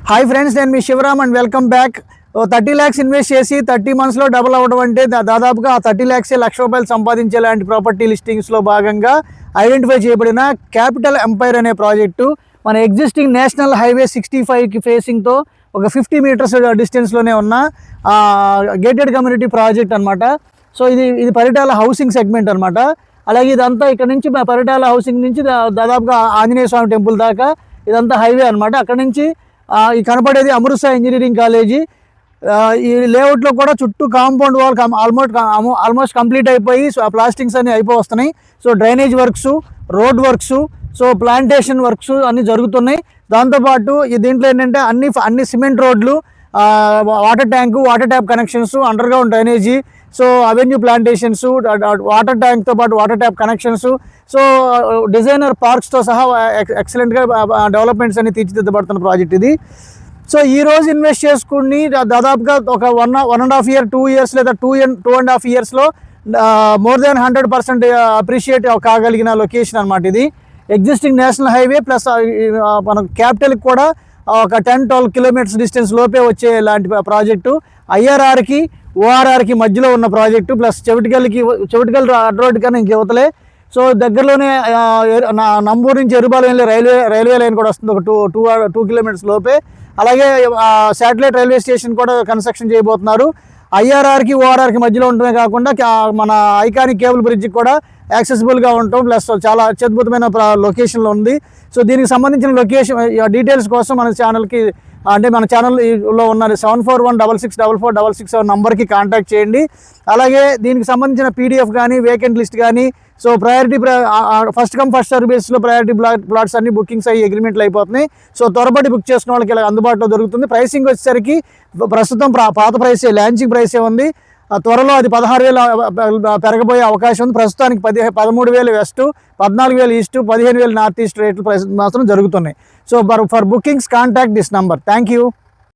Hi friends, నేను మీ Shivaram and welcome back. 30 lakhs invest చేసి 30 monthsలో డబుల్ అవ్వడం అంటే దాదాపుగా 30 lakhs ₹1,00,000 సంపాదించే లాంటి ప్రాపర్టీ లిస్టింగ్స్లో భాగంగా ఐడెంటిఫై చేయబడిన క్యాపిటల్ ఎంపైర్ అనే ప్రాజెక్టు మన ఎగ్జిస్టింగ్ నేషనల్ హైవే 65కి ఫేసింగ్తో ఒక 50 meters డిస్టెన్స్లోనే ఉన్న గేటెడ్ కమ్యూనిటీ ప్రాజెక్ట్ అనమాట. సో ఇది పరిటాల హౌసింగ్ సెగ్మెంట్ అనమాట. అలాగే ఇదంతా ఇక్కడ నుంచి పరిటాల హౌసింగ్ నుంచి దాదాపుగా ఆంజనేయ స్వామి టెంపుల్ దాకా ఇదంతా హైవే అనమాట. అక్కడ నుంచి ఈ కనపడేది అమృత్సర్ ఇంజనీరింగ్ కాలేజీ. ఈ లేఅవుట్లో కూడా చుట్టూ కాంపౌండ్ వాల్ ఆల్మోస్ట్ కంప్లీట్ అయిపోయి ప్లాస్టింగ్స్ అన్నీ అయిపోతున్నాయి. So drainage works, road works, so plantation works అన్నీ జరుగుతున్నాయి. దాంతోపాటు దీంట్లో ఏంటంటే అన్ని సిమెంట్ రోడ్లు, water tank, water tap connections, underground drainage, so avenue plantations, water ట్యాంక్తో పాటు water tap connections, so designer పార్క్స్తో సహా ఎక్సలెంట్గా డెవలప్మెంట్స్ అన్ని తీర్చిదిద్దబడుతున్న ప్రాజెక్ట్ ఇది. సో ఈరోజు ఇన్వెస్ట్ చేసుకుని దాదాపుగా ఒక 1.5 year 2 years లేదా 2.5 yearsలో మోర్ దాన్ 100% అప్రిషియేట్ కాగలిగిన లొకేషన్ అనమాట. ఇది ఎగ్జిస్టింగ్ నేషనల్ హైవే ప్లస్ మన క్యాపిటల్కి కూడా ఒక 10-12 kilometers డిస్టెన్స్ లోపే వచ్చే లాంటి ప్రాజెక్టు. ఐఆర్ఆర్కి ఓఆర్ఆర్కి మధ్యలో ఉన్న ప్రాజెక్టు, ప్లస్ చెవిటికల్ రోడ్డు కన్నా ఇంక యువతలే. సో దగ్గరలోనే నంబూరు నుంచి ఎరుబాలెం వెళ్ళే రైల్వే లైన్ కూడా వస్తుంది, ఒక 2 kilometers లోపే. అలాగే శాటిలైట్ రైల్వే స్టేషన్ కూడా కన్స్ట్రక్షన్ చేయబోతున్నారు. ఐఆర్ఆర్కి ఓఆర్ఆర్కి మధ్యలో ఉండటమే కాకుండా మన ఐకానిక్ కేబుల్ బ్రిడ్జ్కి కూడా యాక్సెసిబుల్గా ఉండటం, ప్లస్ చాలా అత్యద్భుతమైన లొకేషన్లో ఉంది. సో దీనికి సంబంధించిన లొకేషన్ డీటెయిల్స్ కోసం మన ఛానల్లో ఉన్న 7416644667 నంబర్కి కాంటాక్ట్ చేయండి. అలాగే దీనికి సంబంధించిన PDF కానీ, వేకెంట్ లిస్ట్ కానీ, సో ఫస్ట్ కమ్ ఫస్ట్ సర్వీస్లో ప్రయారిటీ ప్లాట్స్ అన్ని బుకింగ్స్ అయ్యి అగ్రిమెంట్లు అయిపోతున్నాయి. సో త్వరపడి బుక్ చేసుకున్న వాళ్ళకి ఇలా అందుబాటులో దొరుకుతుంది. ప్రైసింగ్ వచ్చేసరికి ప్రస్తుతం పాత ప్రైసే, లాంచింగ్ ప్రైసే ఉంది. త్వరలో అది 16,000 పెరగబోయే అవకాశం ఉంది. ప్రస్తుతానికి 13,000 వెస్ట్, 14,000 ఈస్ట్, 15,000 నార్త్ ఈస్ట్ రేట్లు మాత్రం జరుగుతున్నాయి. So for bookings contact this number. Thank you.